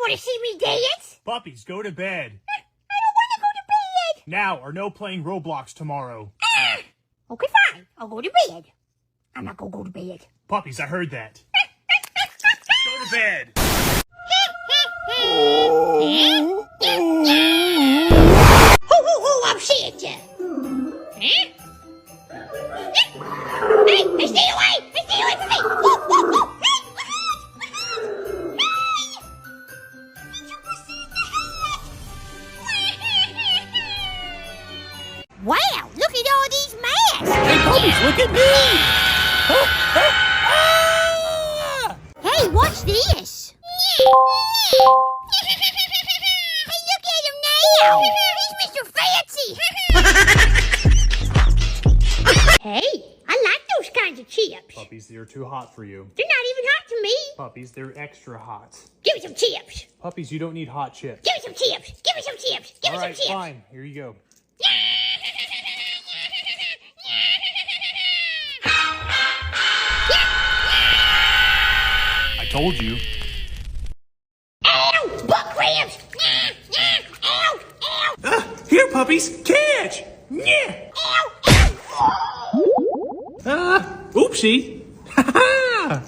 want to see me dance? Puppies, go to bed. I don't want to go to bed. Now, or no playing Roblox tomorrow. Okay, fine. I'll go to bed. I'm not going to go to bed. Puppies, I heard that. Go to bed. Ho, I'm seeing ya. Huh? Hey, stay away! Stay away from me! Wow, look at all these masks! Hey, puppies, look at me! Hey, what's this? Hey, look at him now! He's Mr. Fancy! Hey, I like those kinds of chips. Puppies, they're too hot for you. They're not even hot to me. Puppies, they're extra hot. Give me some chips. Puppies, you don't need hot chips. Give me some chips. Give me some chips. Give me All some right, chips. fine. Here you go. I told you. Ow! Butt cramps! Ow! Ow! Here, puppies, catch! Yeah! Ow! Oopsie! Ha ha!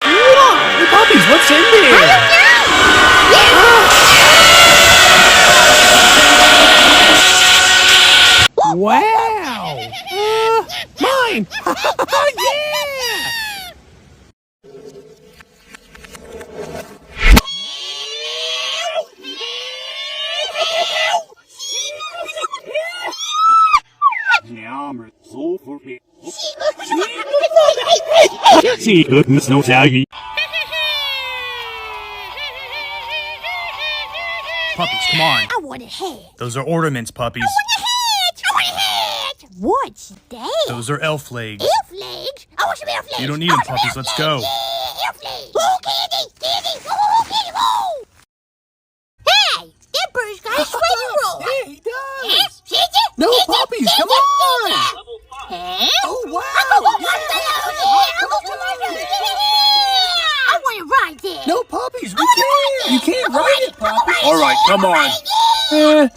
Hey, puppies, what's in there? Wow! Mine! Yeah! See goodness no saggy. Puppies, come on. I want a hat. Those are ornaments, puppies. I want a hat. What's that? Those are elf legs. Elf legs? I want some elf legs. You don't need them, puppies. Let's go. Yeah, elf legs. Oh, candy. Oh, candy. Oh. Hey, that bird's got a sweater roll. Yeah, he does. See ya? No, puppies, come on. Huh? Oh, wow. I want to ride that. No, puppies, we can't. You can't ride it, puppies. All right, come on. Ow!